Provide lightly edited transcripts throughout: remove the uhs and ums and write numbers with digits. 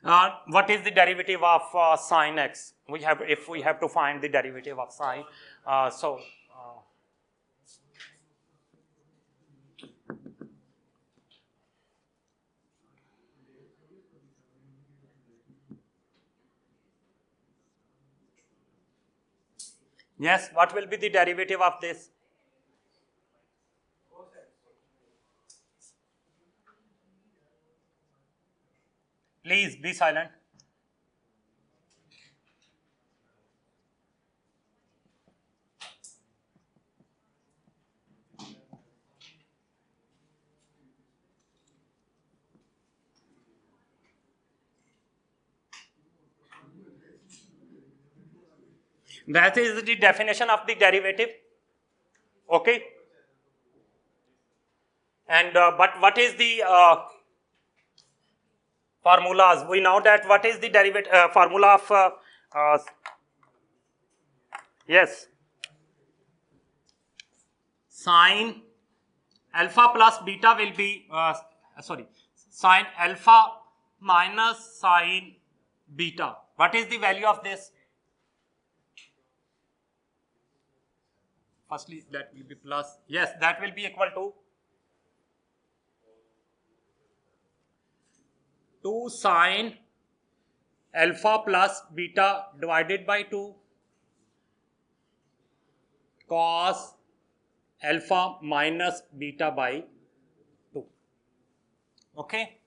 What is the derivative of sine x? If we have to find the derivative of sine, yes, what will be the derivative of this? Please be silent. That is the definition of the derivative. Okay. And but what is the formulas? We know that what is the derivative formula of yes, sine alpha plus beta will be sine alpha minus sine beta. What is the value of this? Firstly, that will be plus. Yes, that will be equal to 2 sine alpha plus beta divided by 2 cos alpha minus beta by 2. Okay.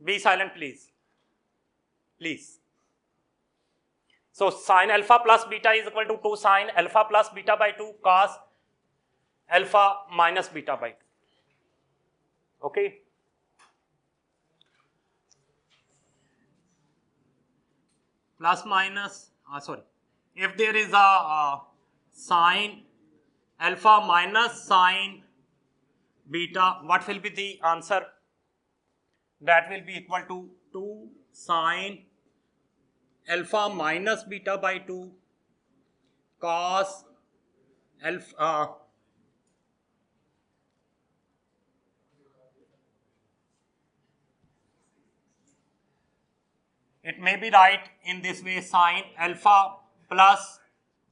Be silent, please. Please. So sine alpha plus beta is equal to 2 sine alpha plus beta by 2 cos alpha minus beta by 2. Okay. Plus minus, if there is a sine alpha minus sine beta, what will be the answer? That will be equal to 2 sine alpha minus beta by 2 cos alpha it may be right in this way, sine alpha plus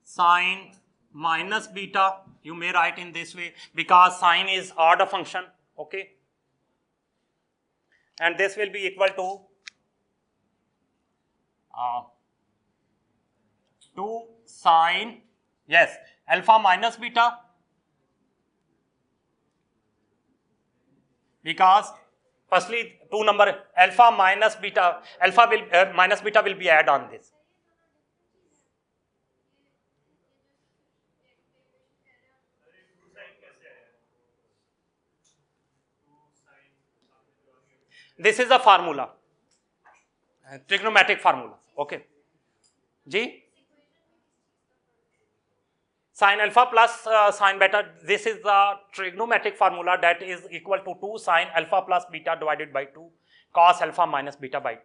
sine minus beta, you may write in this way because sine is order function. Okay. And this will be equal to 2 sine, yes, alpha minus beta, because firstly 2 number alpha minus beta, alpha will minus beta will be add on this. This is a formula, trigonometric formula. Okay. G? Sin alpha plus sin beta, this is the trigonometric formula that is equal to 2 sin alpha plus beta divided by 2 cos alpha minus beta by 2.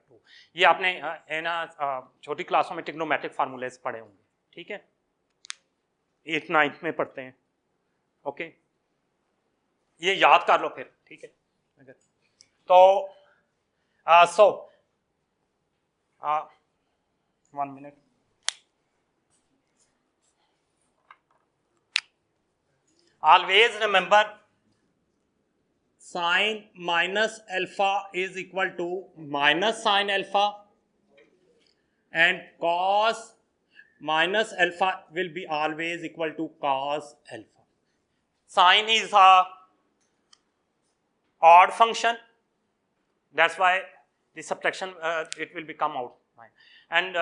ये आपने ना छोटी क्लासों में trigonometric formulas पढ़े होंगे, ठीक है, 8th 9th में पढ़ते हैं. ओके, ये याद कर लो फिर, ठीक है. तो so 1 minute. Always remember sine minus alpha is equal to minus sine alpha and cos minus alpha will be always equal to cos alpha. Sine is a odd function, that's why the subtraction it will become out, and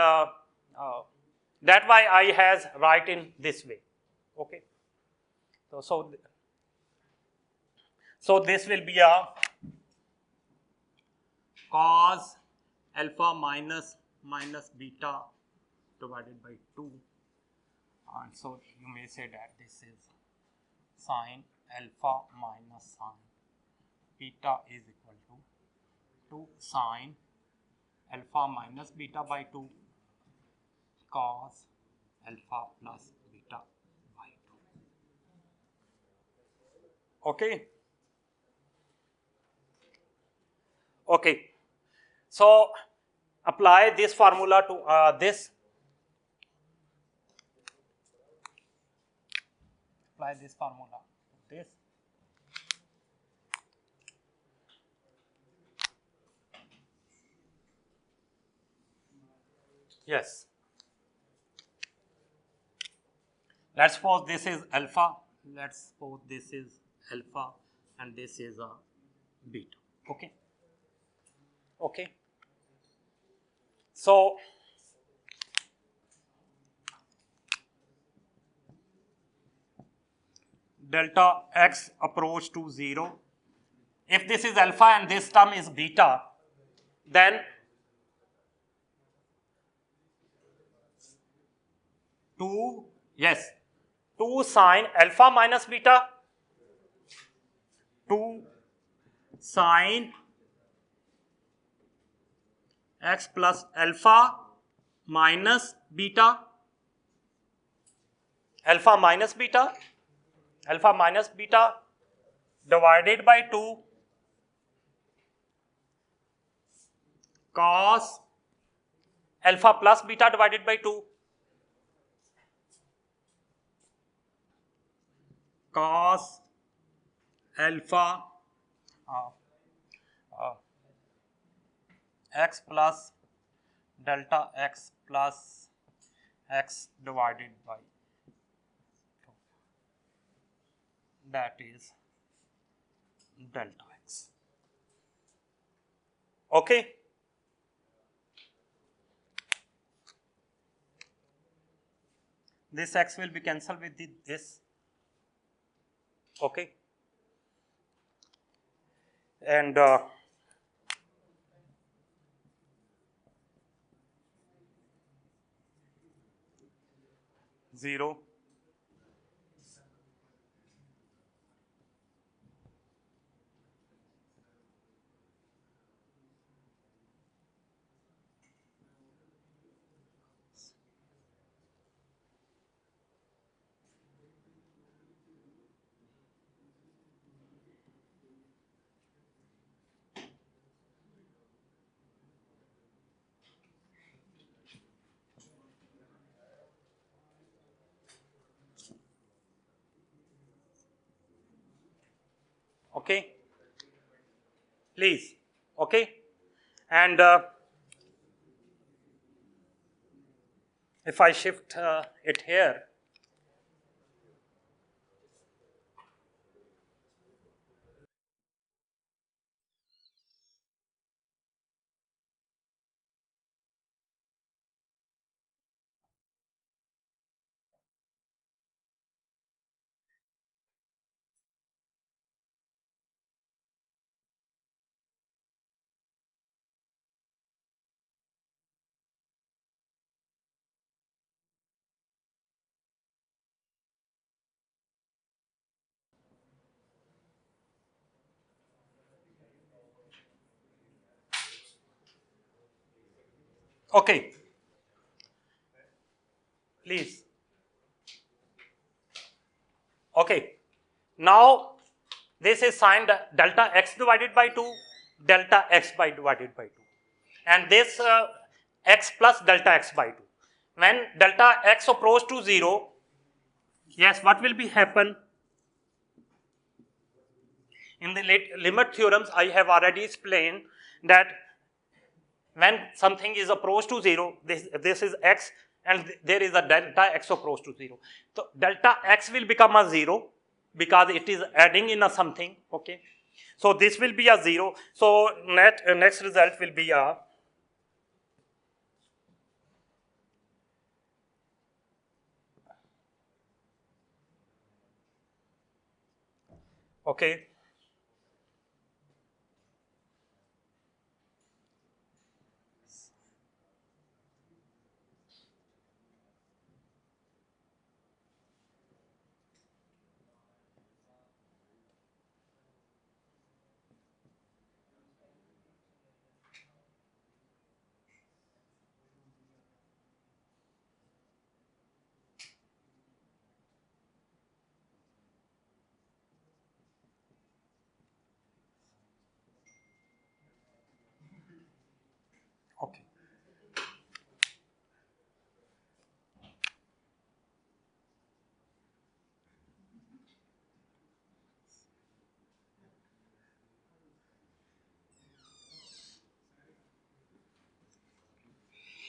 that why I has write in this way. Okay. So this will be a cos alpha minus beta divided by 2, and so you may say that this is sin alpha minus sin beta is equal to 2 sin alpha minus beta by 2 cos alpha plus beta by 2. Okay. Okay, so apply this formula to this. Apply this formula to this. Yes. Let's suppose this is alpha. Let's suppose this is alpha and this is a beta. Okay. Okay. So delta x approach to 0. If this is alpha and this term is beta, then 2, yes, 2 sine alpha minus beta, 2 sine x plus alpha minus beta, alpha minus beta divided by 2 cos alpha plus beta divided by 2 cos alpha uh, uh, x plus delta x plus x divided by 2. That is delta x. Okay. This x will be cancelled with this. Okay. And 0. Okay. Please. Okay. And if I shift it here, okay, please. Okay. Now this is sine delta x divided by 2, delta x by divided by 2. And this x plus delta x by 2. When delta x approach to 0, yes, what will be happen? In the limit theorems, I have already explained that when something is approach to 0, this is x and there is a delta x approach to 0. So delta x will become a 0 because it is adding in a something, okay. So this will be a 0. So next result will be a okay. Okay.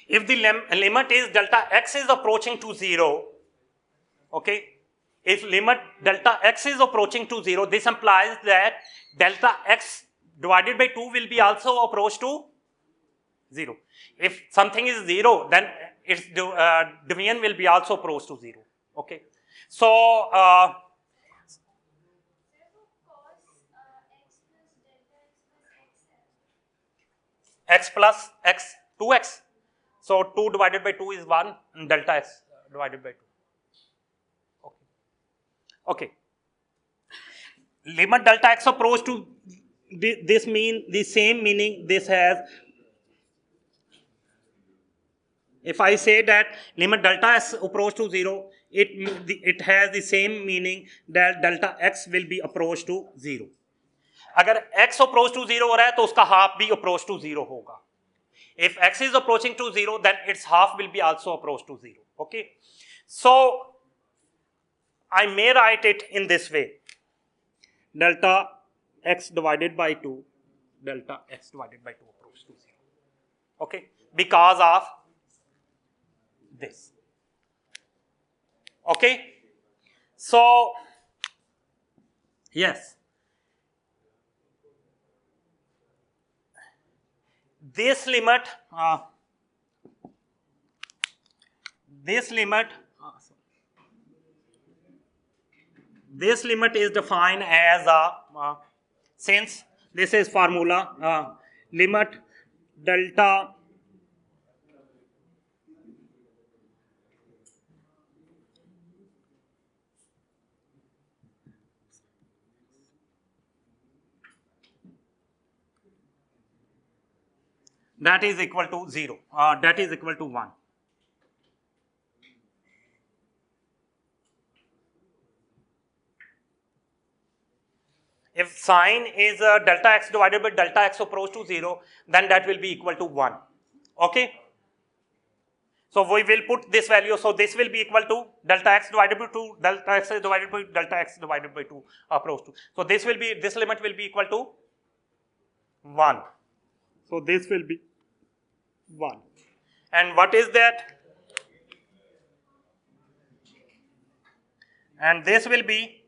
If the limit is delta x is approaching to 0, okay, if limit delta x is approaching to 0, this implies that delta x divided by 2 will be also approach to 0. If something is 0, then its division will be also approach to 0. Okay. So, x plus x, 2x. So 2 divided by 2 is 1 and delta x divided by 2. Okay. Okay. Limit delta x approach to this mean the same meaning this has. If I say that limit delta x approach to 0, it has the same meaning that delta x will be approach to 0. अगर x approach to 0 हो रहा है तो उसका half भी approach to 0 होगा. If x is approaching to 0, then its half will be also approach to 0. Okay. So I may write it in this way. Delta x divided by 2, delta x divided by 2 approach to 0. Okay. Because of this. Okay. So, yes. This limit, this limit is defined as a, since this is formula, limit delta that is equal to 0, that is equal to 1. If sine is delta x divided by delta x approach to 0, then that will be equal to 1. Okay. So we will put this value. So this will be equal to delta x divided by 2, delta x divided by delta x divided by 2 approach to. So this will be, this limit will be equal to 1. So this will be 1. And what is that? And this will be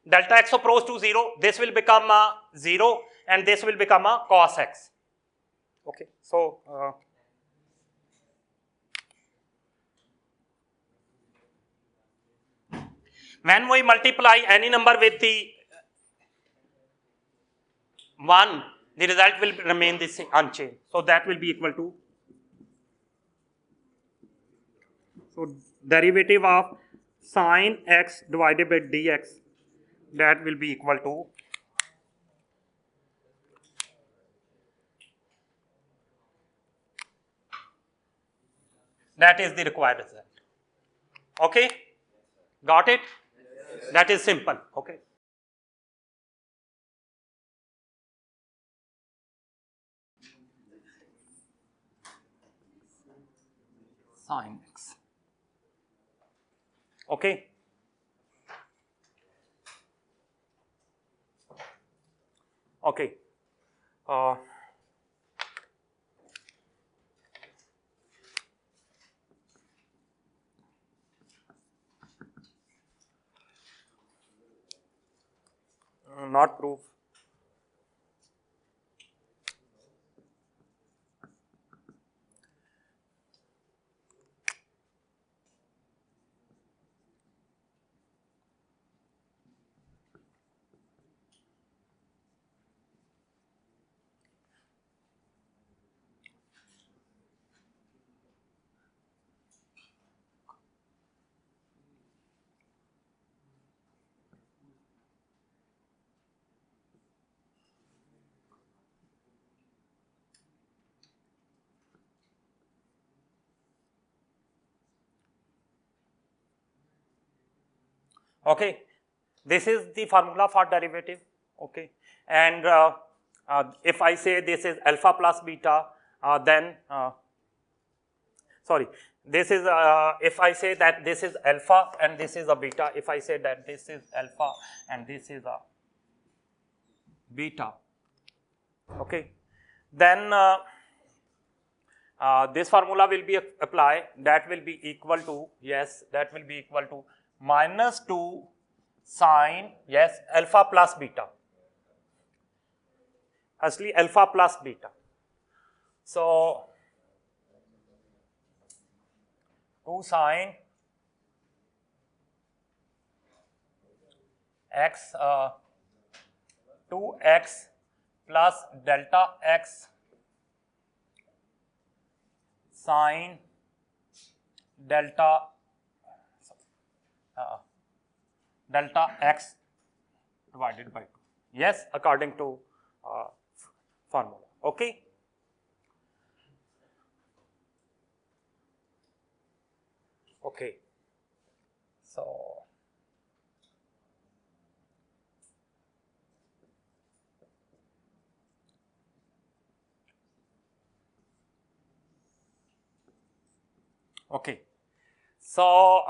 delta x approach to 0. This will become 0 and this will become a cos x. Okay. So, when we multiply any number with the 1, the result will remain the same, unchanged. So that will be equal to, so derivative of sine x divided by dx, that will be equal to that is the required result. Okay, got it? Yes. That is simple. Okay. Sine x. Okay. Okay. Not proof. Okay, this is the formula for derivative. Okay, and if I say this is alpha plus beta then sorry, this is if I say that this is alpha and this is a beta, if I say that this is alpha and this is a beta, okay, then this formula will be applied, that will be equal to, yes, that will be equal to minus 2 sine, yes, alpha plus beta, actually alpha plus beta. So 2 sine x 2x plus delta x sine delta delta x divided by 2, yes, according to formula, okay. Okay, so okay, so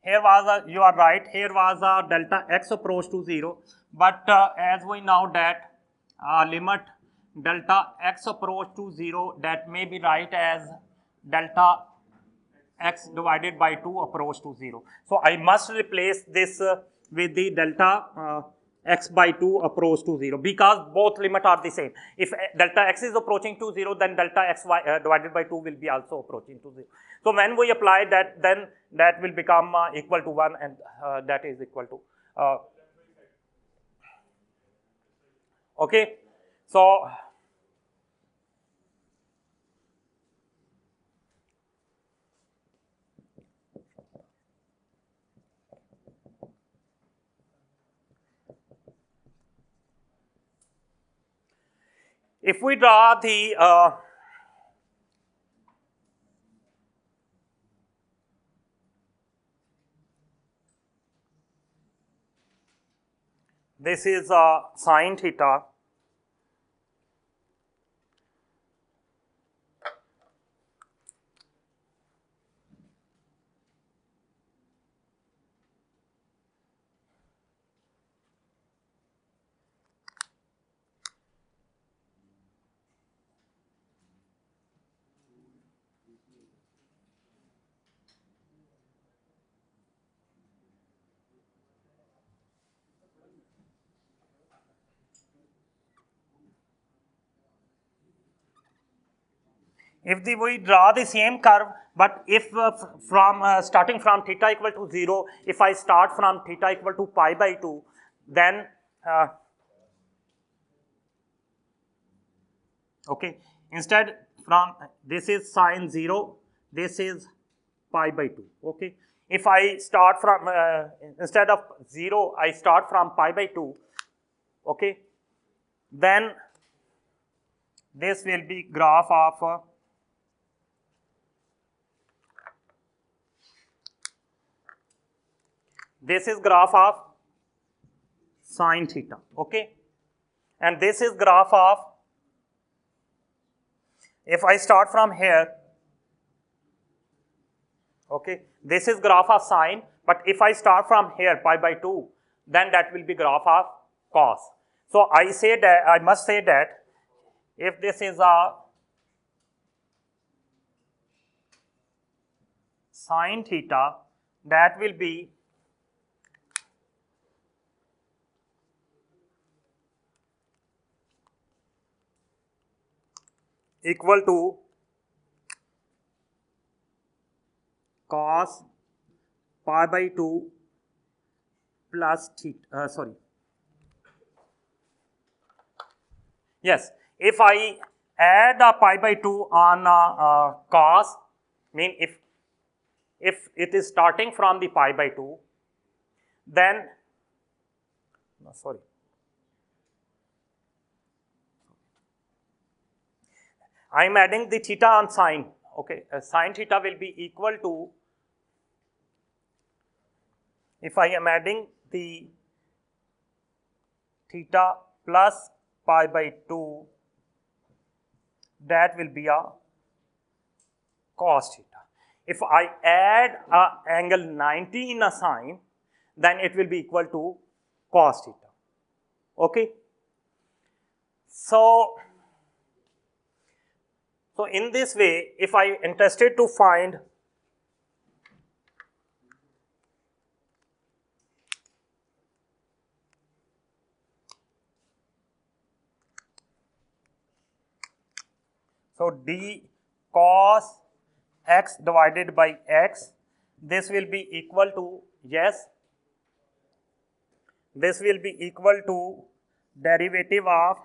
here was a, you are right, here was a delta x approach to 0, but as we know that limit delta x approach to 0, that may be right as delta x divided by 2 approach to 0. So I must replace this with the delta x by 2 approach to 0, because both limit are the same. If delta x is approaching to 0, then delta x divided by 2 will be also approaching to 0. So when we apply that, then that will become equal to 1, and that is equal to okay. So if we draw the this is sine theta, if we draw the same curve, but if from starting from theta equal to 0, if I start from theta equal to pi by 2, then okay, instead from this is sine 0, this is pi by 2. Okay. If I start from, instead of 0, I start from pi by 2. Okay. Then this will be graph of this is graph of sine theta. Okay. And this is graph of, if I start from here, okay, this is graph of sine, but if I start from here, pi by 2, then that will be graph of cos. So I say that, I must say that if this is a sine theta, that will be equal to cos pi by 2 plus theta, yes, if I add a pi by 2 on cos, mean if it is starting from the pi by 2, then, I am adding the theta on sine. Okay, sine theta will be equal to, if I am adding the theta plus pi by 2, that will be a cos theta. If I add a angle 90 in a sine, then it will be equal to cos theta. Okay. So in this way, if I interested to find so d cos x divided by x, this will be equal to, yes, this will be equal to derivative of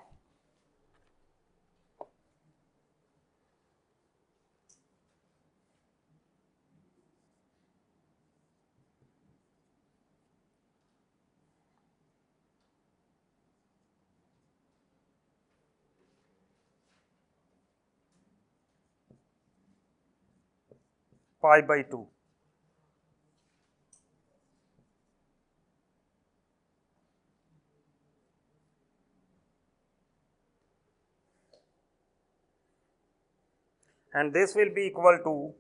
pi by 2. And this will be equal to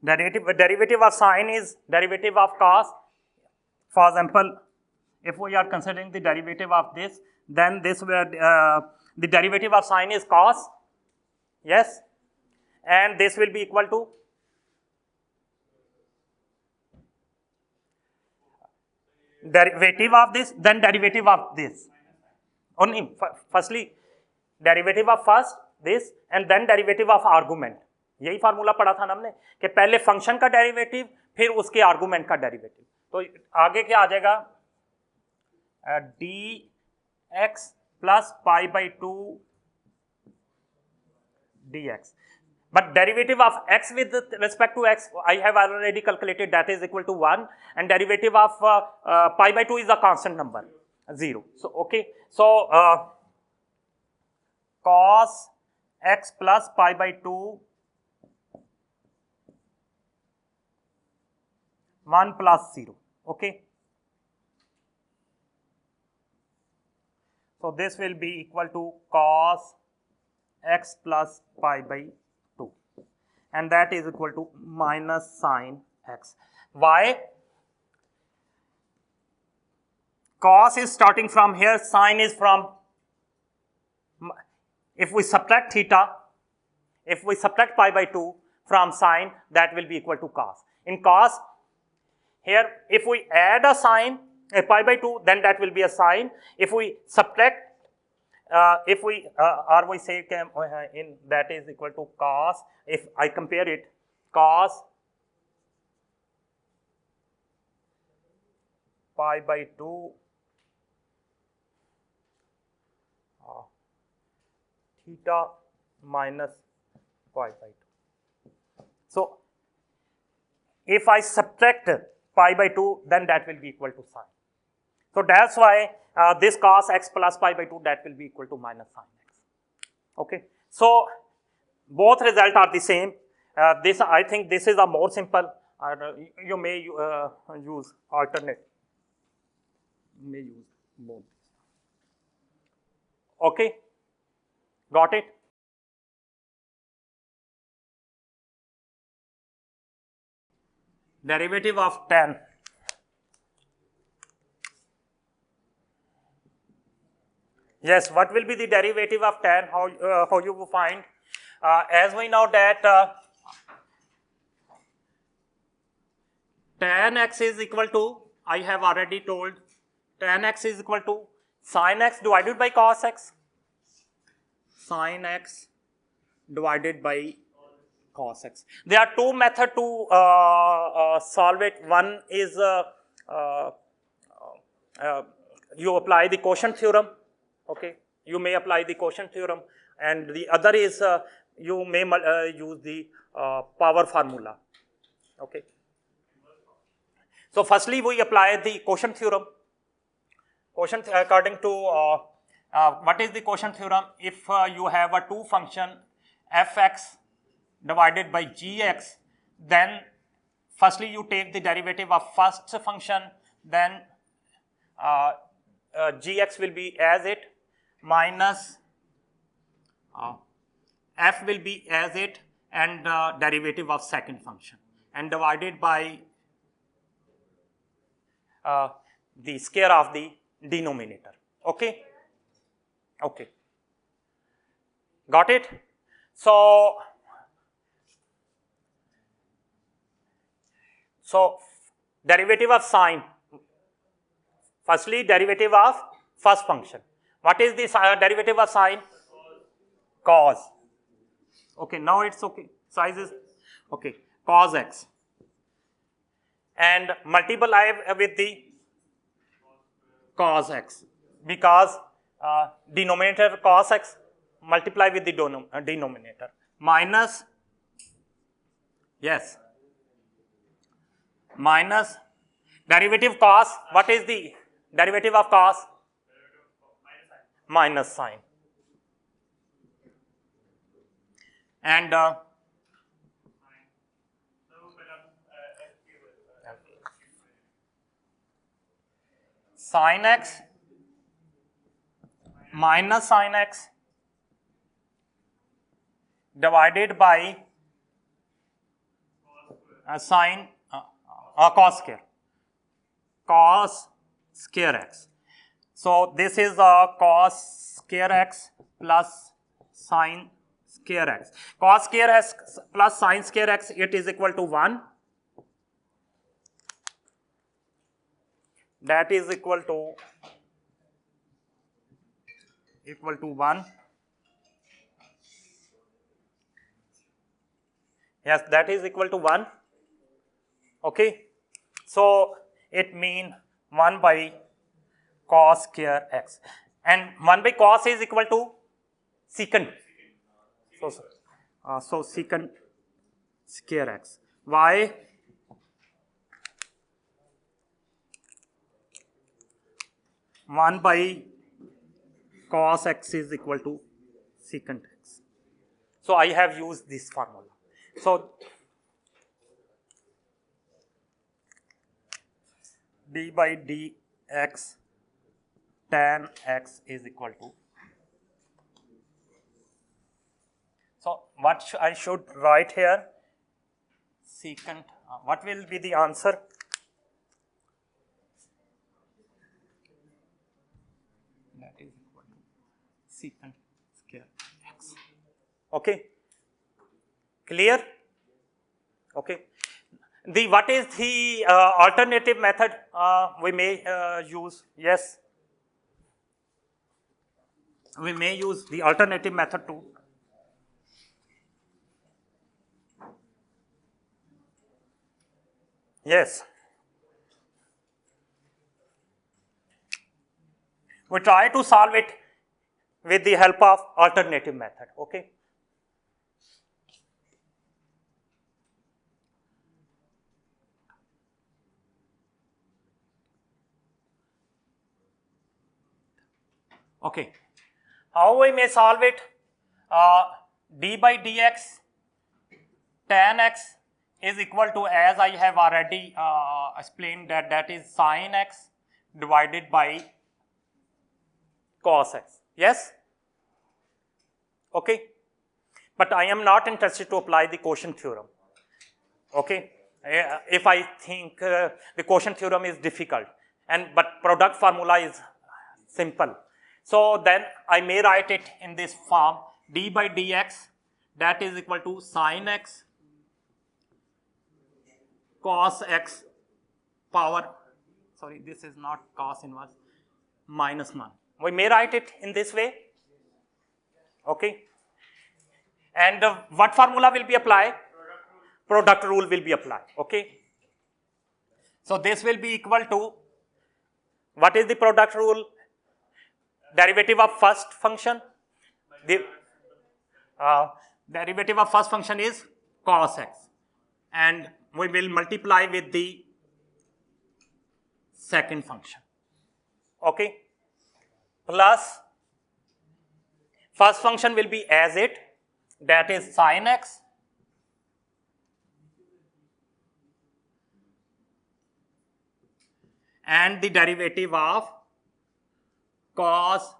derivative of sine is derivative of cos. For example, if we are considering the derivative of this, then this where the derivative of sine is cos, yes, and this will be equal to derivative of this, then derivative of this. Only firstly derivative of first this and then derivative of argument. यही formula पढ़ा था ना हमने कि पहले function का derivative फिर उसके आर्गुमेंट का डेरिवेटिव. तो आगे क्या आ जाएगा, D x plus pi by 2 dx. But derivative of x with respect to x, I have already calculated, that is equal to 1, and derivative of pi by 2 is a constant number, 0. So, okay. So, cos x plus pi by 2, 1 plus 0. Okay. So, this will be equal to cos x plus pi by 2, and that is equal to minus sine x. Why? Cos is starting from here, sine is from, if we subtract theta, if we subtract pi by 2 from sine, that will be equal to cos. In cos, here if we add a sine, a pi by 2, then that will be a sine. If we subtract, if we or we say in that is equal to cos, if I compare it, cos pi by 2 theta minus pi by 2. So if I subtract pi by 2, then that will be equal to sine. So that's why this cos x plus pi by 2, that will be equal to minus sine x. Okay. So both results are the same. This, I think this is a more simple. You may use alternate. You may use both. Okay. Got it? Derivative of tan. Yes, what will be the derivative of tan? How you will find? As we know that tan x is equal to, I have already told, tan x is equal to sin x divided by cos x. Sin x divided by cos x. There are two methods to solve it. One is you apply the quotient theorem. Okay, you may apply the quotient theorem, and the other is you may use the power formula. Okay. So firstly, we apply the quotient theorem. Quotient according to what is the quotient theorem? If you have a two function f(x) divided by gx, then firstly you take the derivative of first function, then gx will be as it minus f will be as it and derivative of second function, and divided by the square of the denominator. Okay. Okay. Got it? So derivative of sine. Firstly, derivative of first function. What is the derivative of sine? Cos. Okay, now it's okay. Size is okay. Cos x. And multiply with the cos x, because denominator cos x, multiply with the denominator, minus, yes, minus derivative cos. What is the derivative of cos? Minus sine. And sin x minus sin x divided by sin cos square x. So this is cos square x plus sin square x. Cos square x plus sin square x, it is equal to 1. That is equal to 1. Yes, that is equal to 1. Okay. So it means 1 by cos square x. And 1 by cos is equal to secant. So secant square x. Why? One by cos x is equal to secant x. So I have used this formula. So d by dx tan x is equal to. So what I should write here? Secant. What will be the answer? That is equal to secant square x. Okay. Clear? Okay. What is the alternative method we may use? Yes. We may use the alternative method too. Yes. We try to solve it with the help of alternative method. Okay. Okay, how we may solve it? D by dx tan x is equal to, as I have already explained, that is sin x divided by cos x. Yes? Okay. But I am not interested to apply the quotient theorem. Okay. If I think the quotient theorem is difficult, but product formula is simple, so then I may write it in this form: d by dx that is equal to sin x cos x power, sorry, this is not cos inverse, minus 1. We may write it in this way. Okay. And what formula will be applied? Product rule will be applied. Okay. So this will be equal to, what is the product rule? Derivative of first function. The derivative of first function is cos x, and we will multiply with the second function. Okay. Plus first function will be as it, that is sin x and the derivative of cos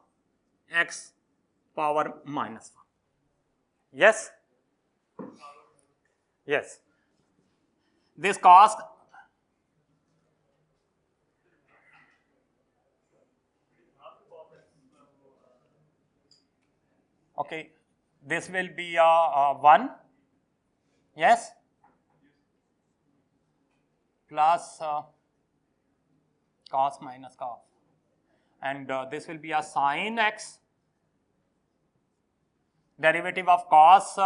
x power minus 1. Yes? Yes. This cos, okay, this will be 1, yes, plus cos minus cos, and this will be a sin x. Derivative of cos,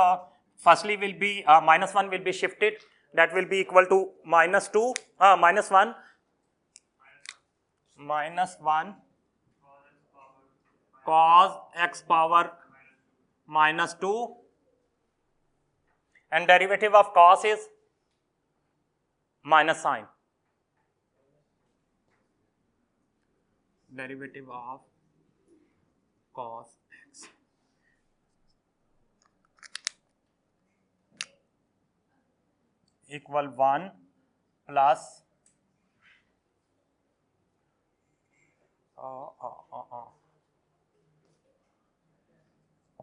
firstly will be minus 1 will be shifted, that will be equal to minus 2, minus 1, minus 1 cos x power minus 2, and derivative of cos is minus sin. Derivative of cos x equal 1 plus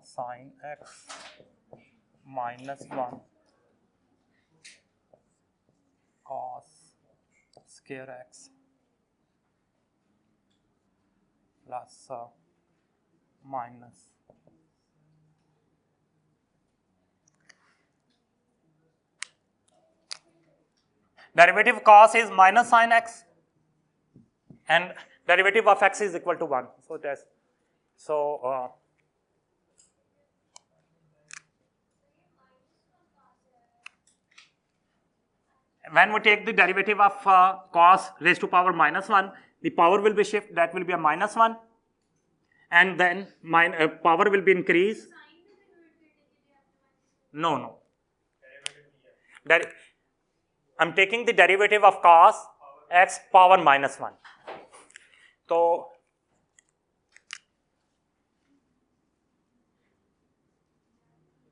sin x minus 1 cos square x plus minus derivative of cos is minus sin x and derivative of x is equal to 1. So that's when we take the derivative of cos raised to power minus 1, the power will be shift, that will be a minus 1, and then power will be increased. No. I'm taking the derivative of cos x power minus 1. So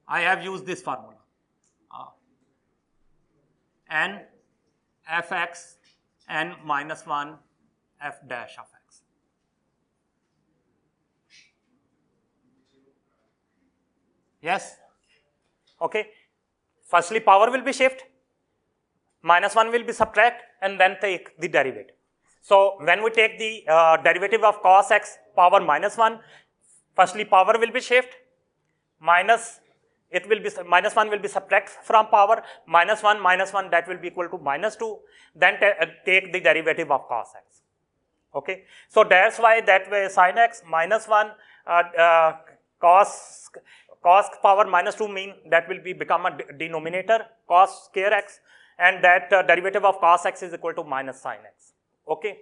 I have used this formula. N fx n minus 1 f dash of x. Yes? Okay. Firstly, power will be shift, minus 1 will be subtract, and then take the derivative. So when we take the derivative of cos x power minus 1, firstly power will be shift, minus minus 1 will be subtract from power, minus 1 that will be equal to minus 2, then take the derivative of cos x. Okay. So that's why that way sin x minus 1 cos power minus 2 mean that will be become a denominator cos square x, and that derivative of cos x is equal to minus sin x. Okay.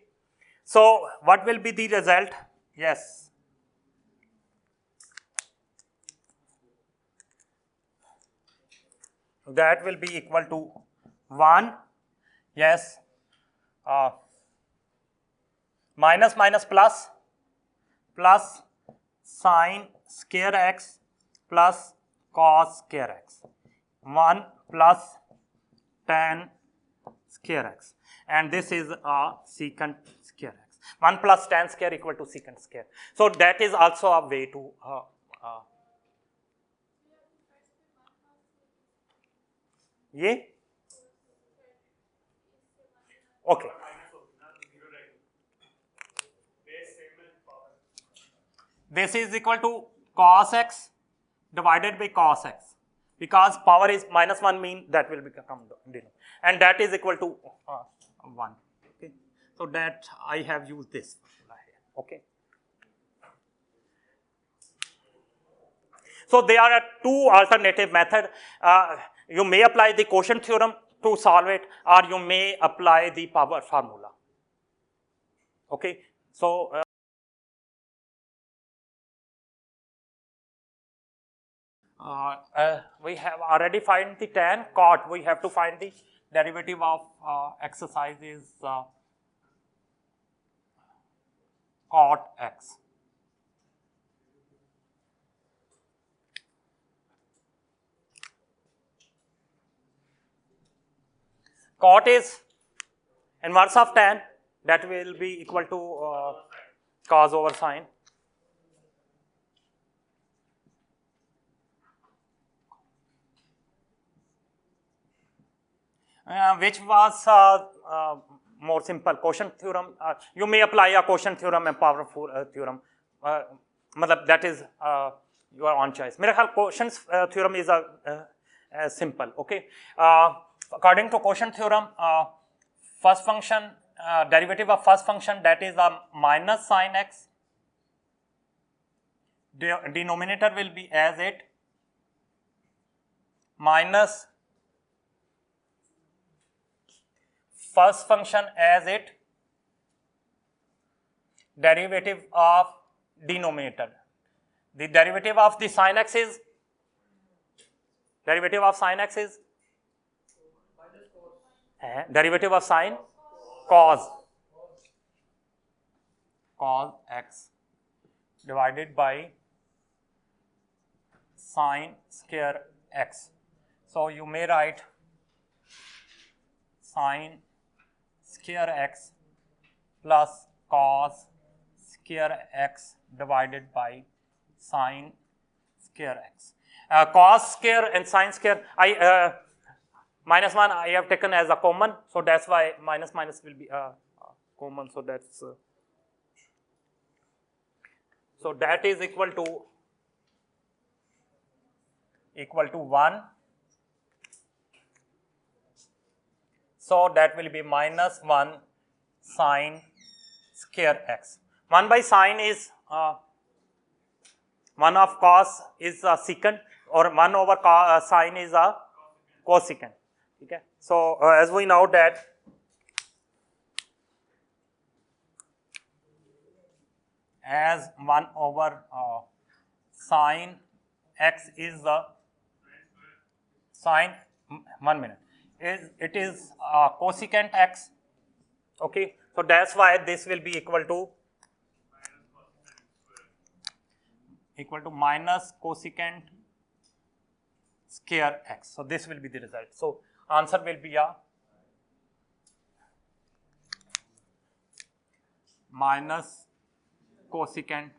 So what will be the result? Yes. That will be equal to 1, yes, minus plus sine square x plus cos square x, 1 plus tan square x, and this is secant square x. 1 plus tan square equal to secant square. So that is also a way to ये okay. This is equal to cos x divided by cos x, because power is -1 mean that will become denominator, and that is equal to 1. Okay, so that I have used this here. Okay, so there are two alternative methods. You may apply the quotient theorem to solve it, or you may apply the power formula. Okay, so we have already find the tan cot. We have to find the derivative of exercise is cot x. Cot is inverse of tan, that will be equal to cos over sine. Which was more simple, quotient theorem. You may apply a quotient theorem and power theorem. That is your own choice. मेरा ख्याल quotient theorem is simple. Okay. According to quotient theorem, first function, derivative of first function, that is minus sine x. Denominator will be as it, minus first function as it, derivative of denominator. The derivative of the sine x is, derivative of sine x is derivative of sine cos x divided by sine square x. So you may write sine square x plus cos square x divided by sine square x. Cos square and sine square, minus 1 I have taken as a common, so that's why minus will be common. So that's so that is equal to 1. So that will be minus 1 sine square x. 1 by sine is 1 of cos is a secant, or 1 over sine is a cosecant. Okay. So as we know that as 1 over sine x is the sine, 1 minute, it is cosecant x. Okay, so that's why this will be equal to minus cosecant square x. So this will be the result. So answer will be a minus cosecant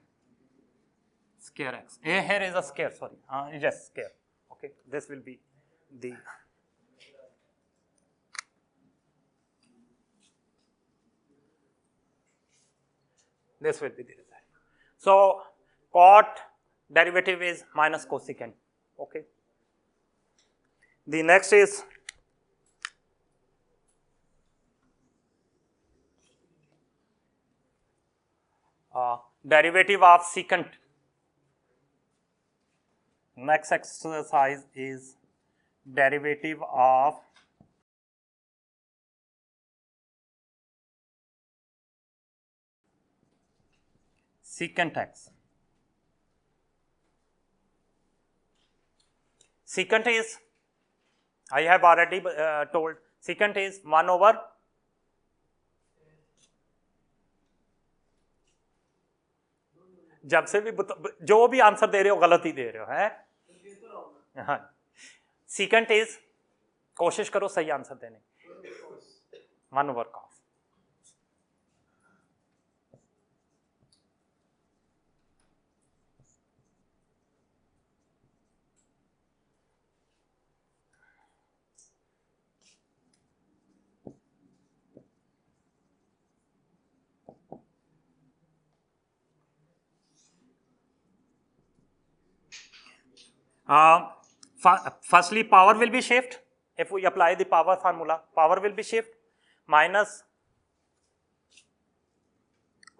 square x. Here is a square, sorry, yes, square. Okay, this will be the this will be the result. So cot derivative is minus cosecant. Okay. The next is derivative of secant. Next exercise is derivative of secant x. Secant is, I have already told, secant is 1 over जब से भी जो भी answer दे रहे हो गलत ही दे रहे हो, है? हाँ, सीकेंट इज, कोशिश करो सही आंसर देने, 1/cos. Firstly, power will be shift. If we apply the power formula, power will be shift minus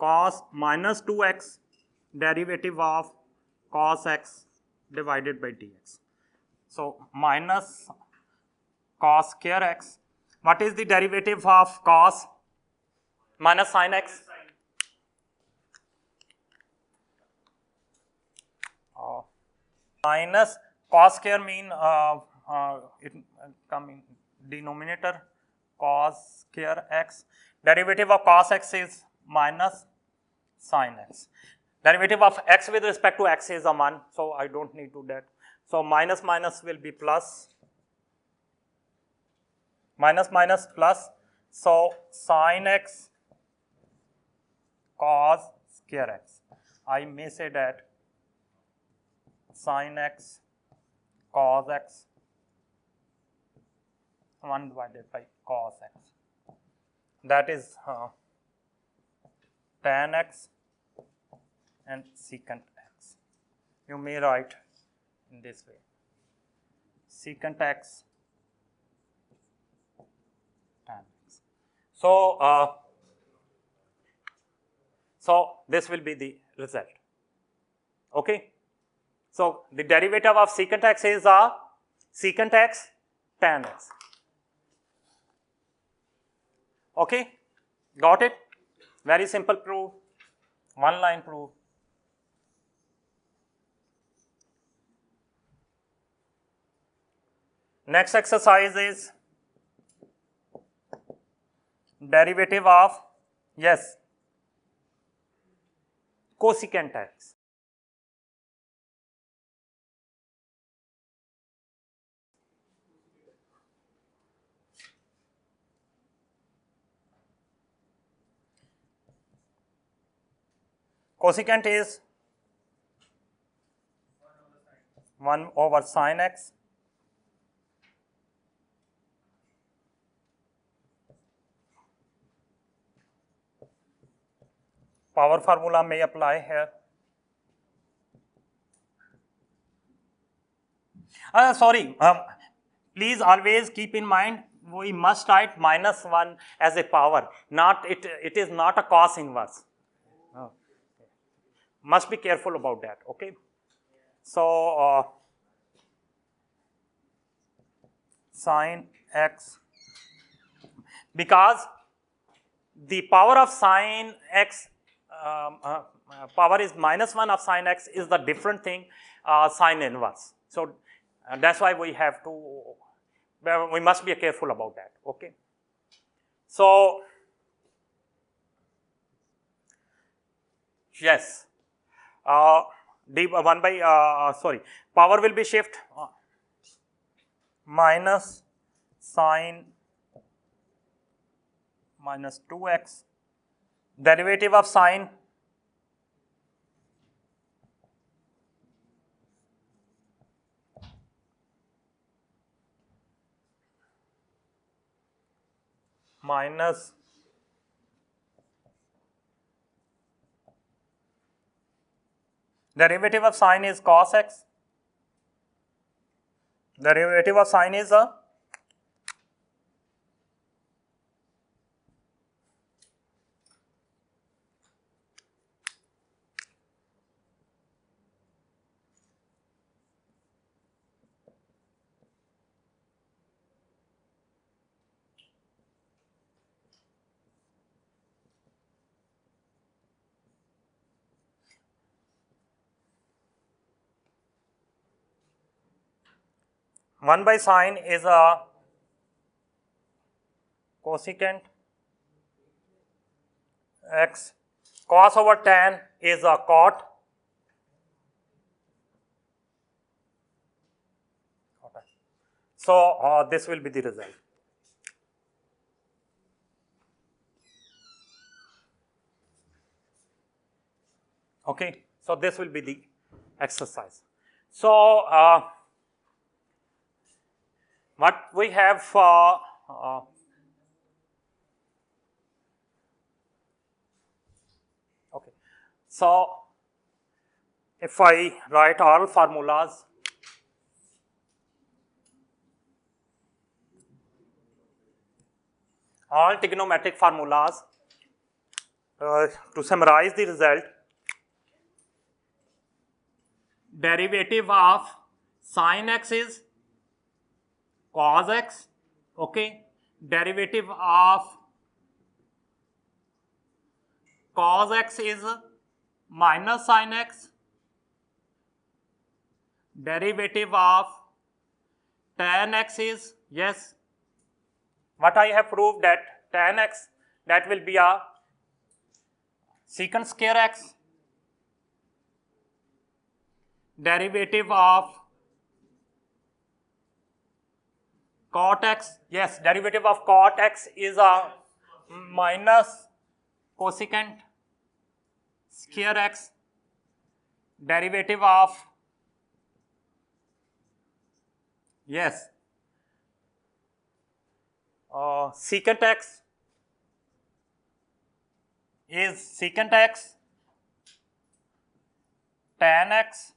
cos minus 2x derivative of cos x divided by dx. So minus cos square x. What is the derivative of cos? Minus sin x. Minus cos square mean it come in denominator cos square x. Derivative of cos x is minus sin x. Derivative of x with respect to x is a 1, so I don't need to that. So minus minus will be plus. Minus minus plus. So sin x cos square x. I may say that sin x cos x 1 divided by cos x, that is tan x and secant x. You may write in this way, secant x tan x. So so this will be the result. Okay. So the derivative of secant x is secant x tan x. Okay, got it? Very simple proof, one line proof. Next exercise is derivative of, yes, cosecant x. Cosecant is 1 over sin x power formula may apply here. Sorry, please always keep in mind we must write minus 1 as a power, not it is not a cos inverse. Must be careful about that, okay? So sin x, because the power of sin x power is minus 1 of sin x is the different thing, sin inverse. So that's why we have to, we must be careful about that, okay? So yes, d 1 by power will be shift minus sin minus 2x, derivative of sin minus derivative of sin is cos x, derivative of sin is a 1 by sin is a cosecant x, cos over tan is a cot, cot x. So this will be the result. Okay, so this will be the exercise. So what we have okay, so if I write all formulas, all trigonometric formulas, to summarize the result, derivative of sin x is cos x, okay, derivative of cos x is minus sin x, derivative of tan x is, yes, what I have proved that tan x, that will be a secant square x, derivative of cot x, yes, derivative of cot x is a minus cosecant square x, derivative of, yes, secant x is secant x tan x,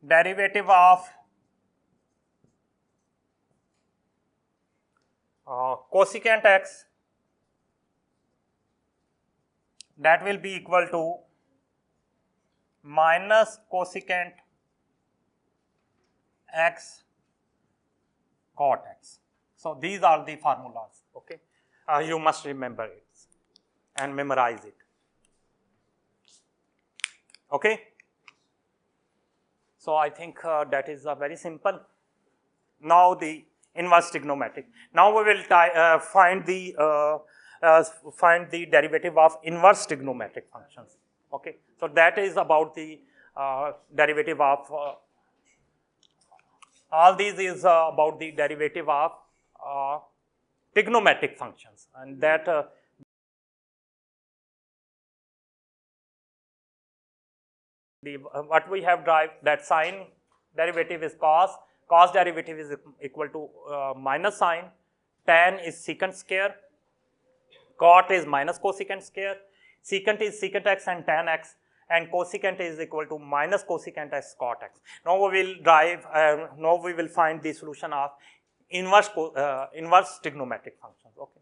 derivative of cosecant x, that will be equal to minus cosecant x cot x. So these are the formulas, okay. You must remember it and memorize it, okay. So I think that is very simple. Now the inverse trigonometric. Now we will find the derivative of inverse trigonometric functions, okay. So that is about the derivative of all these is about the derivative of trigonometric functions, and that what we have derived, that sine derivative is cos, cos derivative is equal to minus sine, tan is secant square, cot is minus cosecant square, secant is secant x and tan x, and cosecant is equal to minus cosecant x cot x. Now we will derive, now we will find the solution of inverse trigonometric functions, okay.